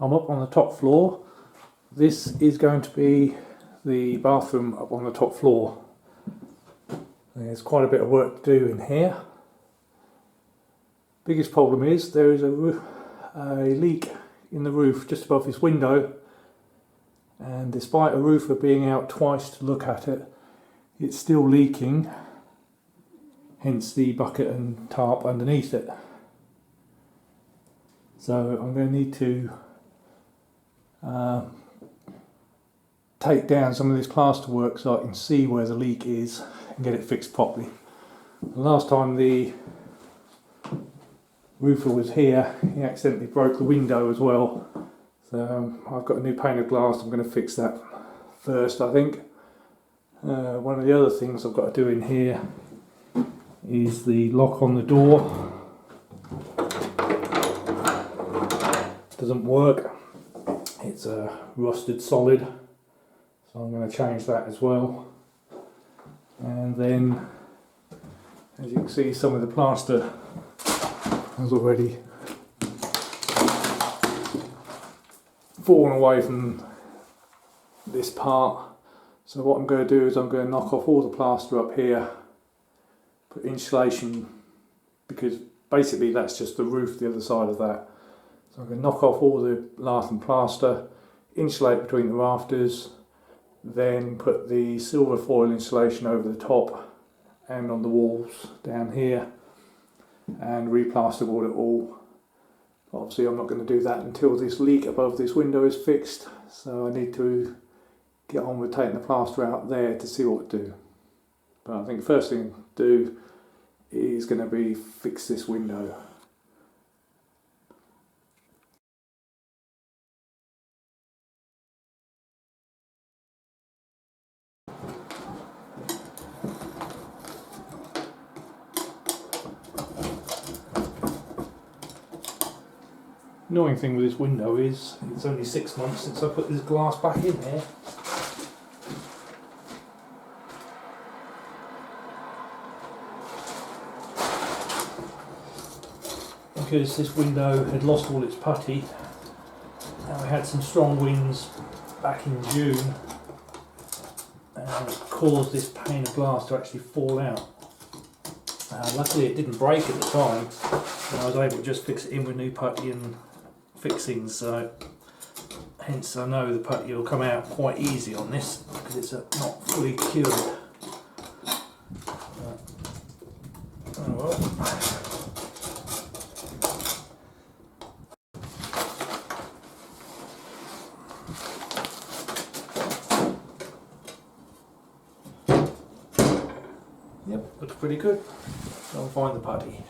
I'm up on the top floor. This is going to be the bathroom up on the top floor. There's quite a bit of work to do in here. Biggest problem is there is a leak in the roof just above this window, and despite a roofer being out twice to look at it, it's still leaking, hence the bucket and tarp underneath it. So I'm going to need to take down some of this plaster work so I can see where the leak is and get it fixed properly. The last time the roofer was here, he accidentally broke the window as well. So I've got a new pane of glass. I'm going to fix that first, I think. One of the other things I've got to do in here is the lock on the door. Doesn't work. It's a rusted solid, so I'm going to change that as well. And then, as you can see, some of the plaster has already fallen away from this part. So what I'm going to do is I'm going to knock off all the plaster up here, put insulation, because basically that's just the roof, the other side of that. So I'm going to knock off all the lath and plaster, insulate between the rafters, then put the silver foil insulation over the top and on the walls down here, and replasterboard it all. Obviously I'm not going to do that until this leak above this window is fixed, so I need to get on with taking the plaster out there to see what to do. But I think the first thing to do is going to be fix this window. Annoying thing with this window is it's only 6 months since I put this glass back in there. Because this window had lost all its putty, and we had some strong winds back in June, and it caused this pane of glass to actually fall out. Luckily it didn't break at the time, and I was able to just fix it in with new putty and fixings, so hence I know the putty will come out quite easy on this because it's not fully cured. Oh well. Yep, looks pretty good. I'll find the putty.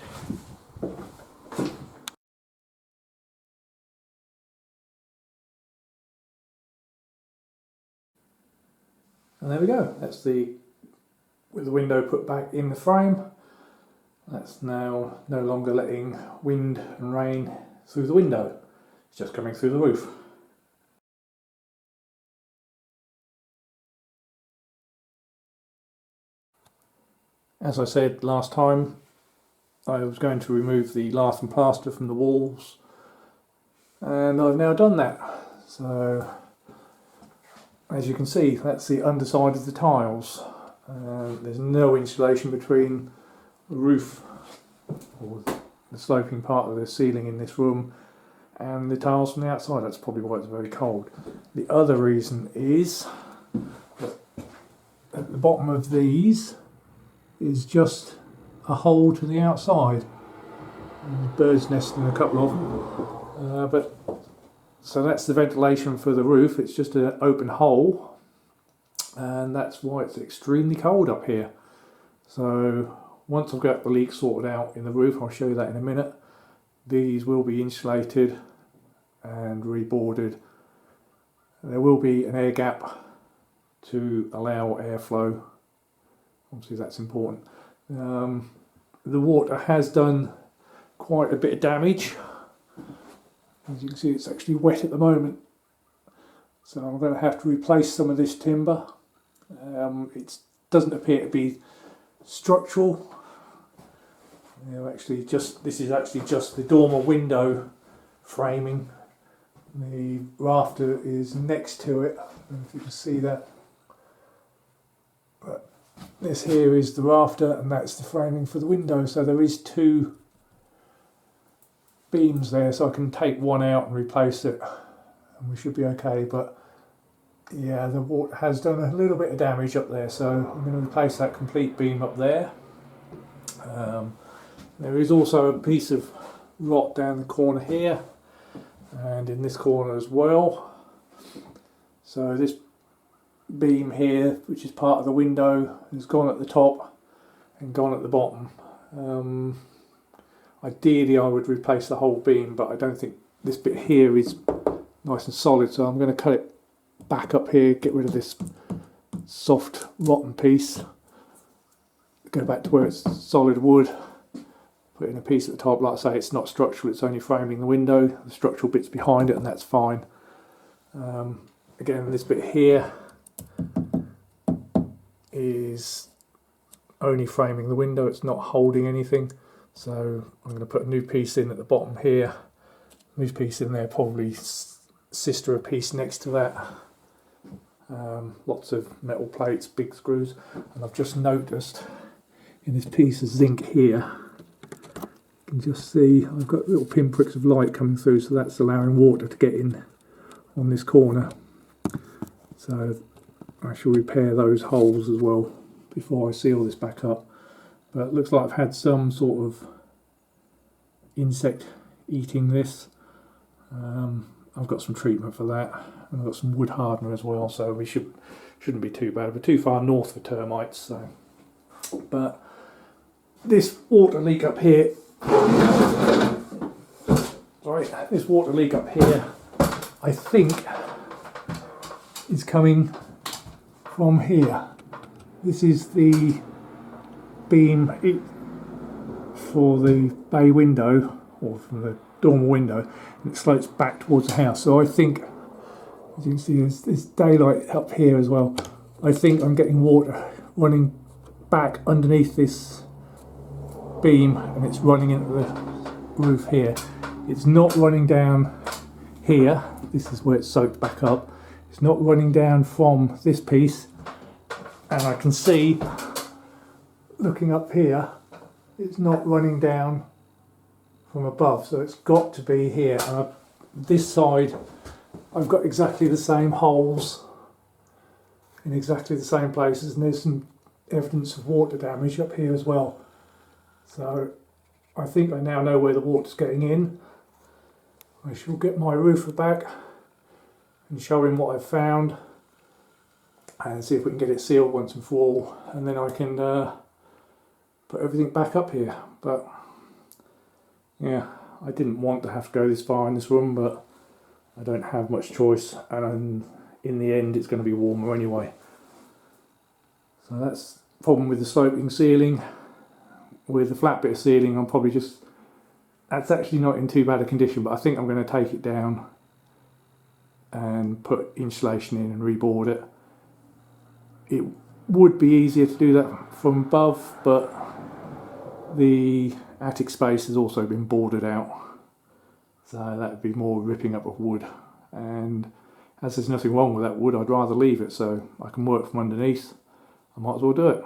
And there we go, that's with the window put back in the frame. That's now no longer letting wind and rain through the window, it's just coming through the roof. As I said last time, I was going to remove the lath and plaster from the walls, and I've now done that. So as you can see, that's the underside of the tiles. There's no insulation between the roof, or the sloping part of the ceiling in this room, and the tiles from the outside. That's probably why it's very cold. The other reason is that at the bottom of these is just a hole to the outside. Birds nesting a couple of them. So that's the ventilation for the roof. It's just an open hole, and that's why it's extremely cold up here. So once I've got the leak sorted out in the roof, I'll show you that in a minute, these will be insulated and reboarded. There will be an air gap to allow airflow. Obviously that's important. The water has done quite a bit of damage. As you can see, it's actually wet at the moment, so I'm going to have to replace some of this timber. It doesn't appear to be structural. This is actually just the dormer window framing The rafter is next to it. I don't know if you can see that. But this here is the rafter, and that's the framing for the window. So there is two beams there, so I can take one out and replace it, and we should be okay. But yeah, the water has done a little bit of damage up there, so I'm going to replace that complete beam up there. There is also a piece of rot down the corner here, and in this corner as well. So this beam here, which is part of the window, has gone at the top and gone at the bottom. Ideally I would replace the whole beam, but I don't think this bit here is nice and solid, so I'm going to cut it back up here, get rid of this soft rotten piece, go back to where it's solid wood, put in a piece at the top. Like I say, it's not structural, it's only framing the window, the structural bit's behind it, and that's fine. Again, this bit here is only framing the window, it's not holding anything, so I'm going to put a new piece in at the bottom here, new piece in there, probably sister a piece next to that. Lots of metal plates, big screws, and I've just noticed in this piece of zinc here, you can just see I've got little pinpricks of light coming through, so that's allowing water to get in on this corner. So I shall repair those holes as well before I seal this back up. But it looks like I've had some sort of insect eating this. I've got some treatment for that, and I've got some wood hardener as well, so we shouldn't be too bad. We're too far north for termites. So, but this water leak up here, this water leak up here, I think is coming from here. This is the beam for the bay window, or from the dormer window, and it slopes back towards the house. So I think, as you can see, there's daylight up here as well. I think I'm getting water running back underneath this beam, and it's running into the roof here. It's not running down here. This is where it's soaked back up. It's not running down from this piece, and I can see, looking up here, it's not running down from above, so it's got to be here. And this side, I've got exactly the same holes in exactly the same places, and there's some evidence of water damage up here as well. So I think I now know where the water's getting in. I shall get my roofer back and show him what I've found, and see if we can get it sealed once and for all, and then I can put everything back up here. But yeah, I didn't want to have to go this far in this room, but I don't have much choice, and in the end it's going to be warmer anyway. So that's the problem with the sloping ceiling. With the flat bit of ceiling, I'm probably just, that's actually not in too bad a condition, but I think I'm going to take it down and put insulation in and reboard it. It would be easier to do that from above, but the attic space has also been boarded out, so that would be more ripping up of wood, and as there's nothing wrong with that wood, I'd rather leave it so I can work from underneath. I might as well do it.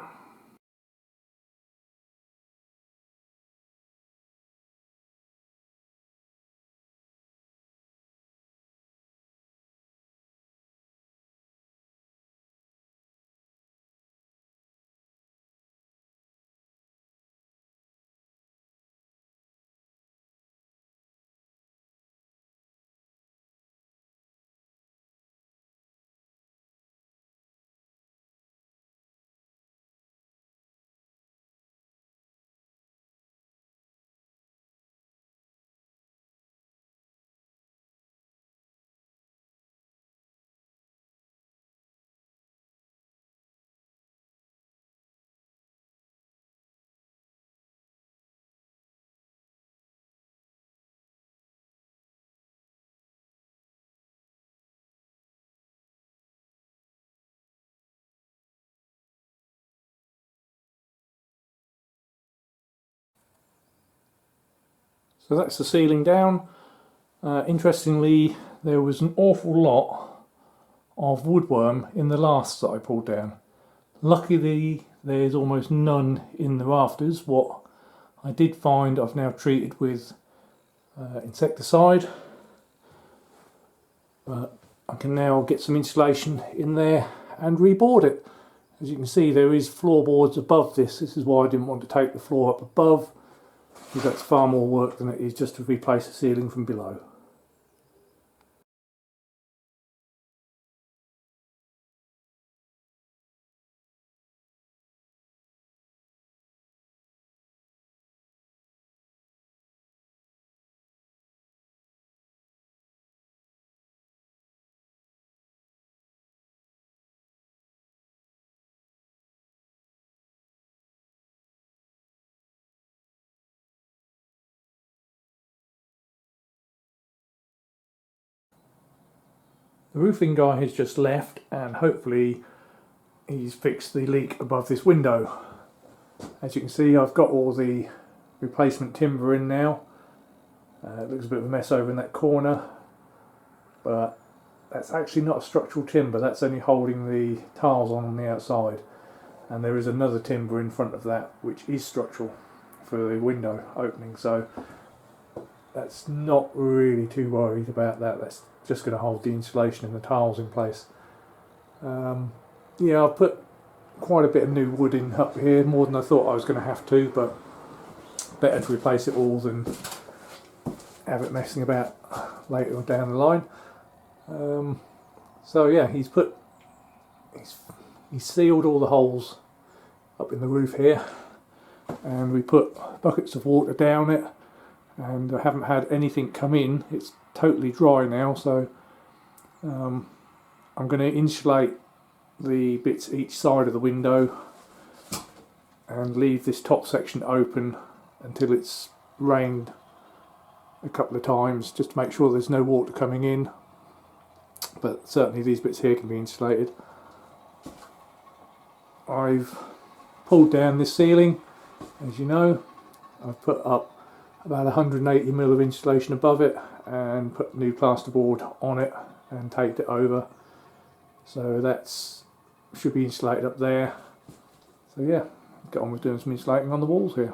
So that's the ceiling down. Interestingly, there was an awful lot of woodworm in the laths that I pulled down. Luckily there's almost none in the rafters. What I did find I've now treated with insecticide, but I can now get some insulation in there and reboard it. As you can see, there is floorboards above this. This is why I didn't want to take the floor up above, because that's far more work than it is just to replace the ceiling from below. The roofing guy has just left, and hopefully he's fixed the leak above this window. As you can see, I've got all the replacement timber in now. It looks a bit of a mess over in that corner, but that's actually not a structural timber, that's only holding the tiles on the outside. And there is another timber in front of that which is structural for the window opening, so that's not really too worried about that. That's just going to hold the insulation and the tiles in place. Yeah, I've put quite a bit of new wood in up here, more than I thought I was going to have to, but better to replace it all than have it messing about later down the line. So yeah, he's sealed all the holes up in the roof here, and we put buckets of water down it, and I haven't had anything come in. It's totally dry now, so I'm going to insulate the bits each side of the window and leave this top section open until it's rained a couple of times, just to make sure there's no water coming in. But certainly these bits here can be insulated. I've pulled down this ceiling, as you know. I've put up about 180mm of insulation above it and put new plasterboard on it and taped it over, so that's should be insulated up there. So yeah, get on with doing some insulating on the walls here.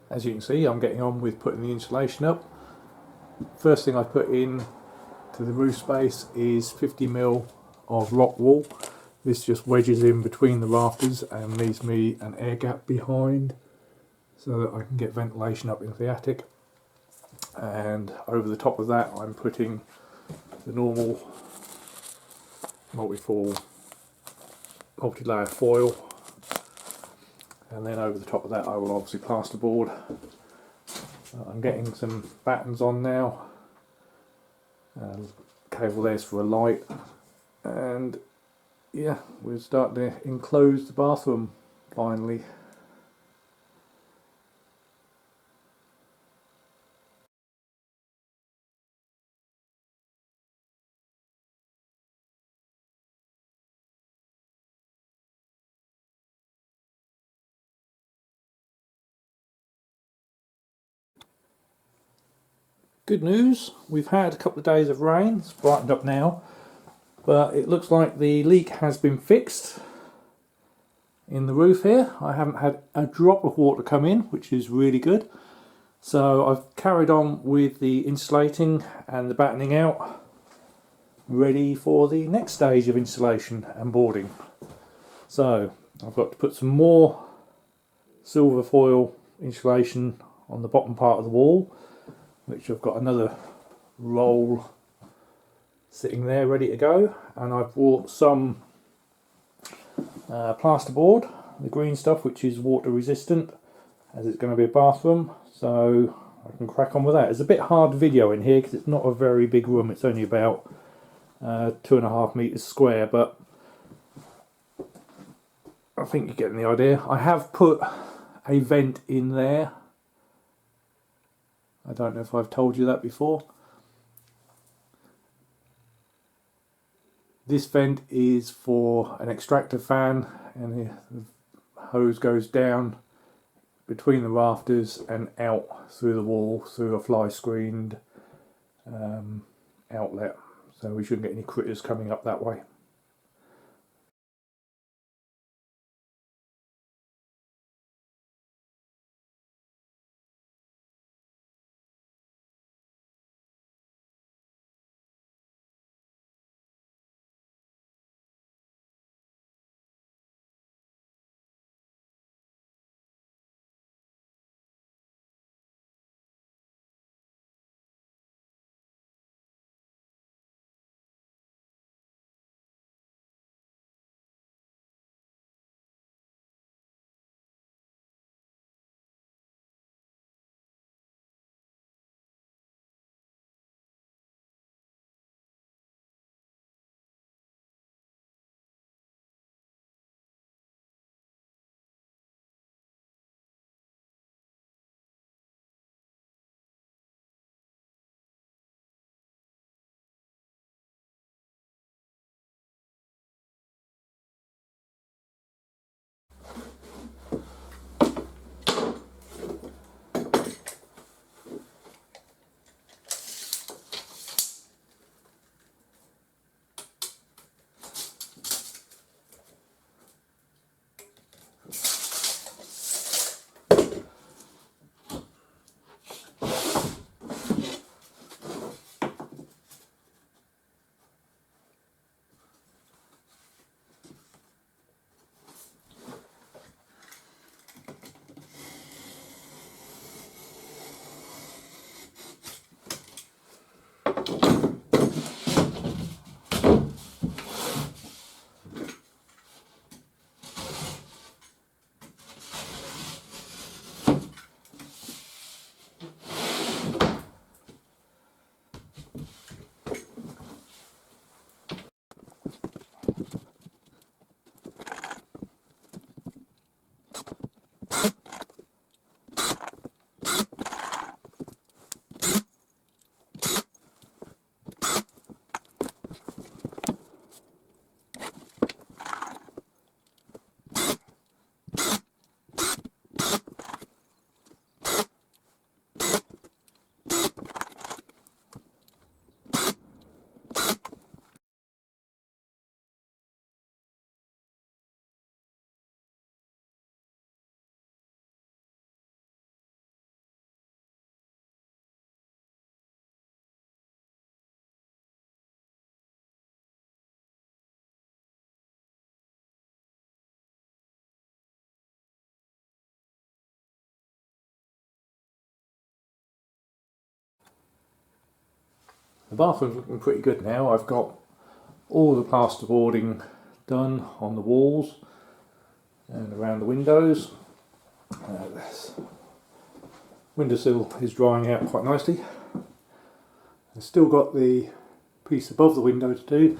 As you can see, I'm getting on with putting the insulation up. First thing I put in to the roof space is 50mm of rock wool. This just wedges in between the rafters and leaves me an air gap behind so that I can get ventilation up into the attic. And over the top of that I'm putting the normal multi-layer foil, and then over the top of that I will obviously plasterboard. I'm getting some battens on now, cable there's for a light, and yeah, we're starting to enclose the bathroom finally. Good news, we've had a couple of days of rain, it's brightened up now, but it looks like the leak has been fixed in the roof here. I haven't had a drop of water come in, which is really good. So I've carried on with the insulating and the battening out, ready for the next stage of insulation and boarding. So I've got to put some more silver foil insulation on the bottom part of the wall, which I've got another roll sitting there ready to go, and I've bought some plasterboard, the green stuff, which is water resistant, as it's going to be a bathroom. So I can crack on with that. It's a bit hard video in here because it's not a very big room. It's only about 2.5 meters square, but I think you're getting the idea. I have put a vent in there. I don't know if I've told you that before. This vent is for an extractor fan, and the hose goes down between the rafters and out through the wall through a fly screened outlet, so we shouldn't get any critters coming up that way. The bathroom's looking pretty good now. I've got all the plasterboarding done on the walls and around the windows. This windowsill is drying out quite nicely. I've still got the piece above the window to do.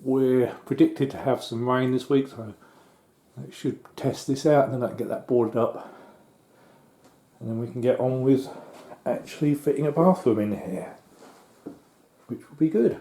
We're predicted to have some rain this week, so I should test this out and then I can get that boarded up. And then we can get on with actually fitting a bathroom in here, which will be good.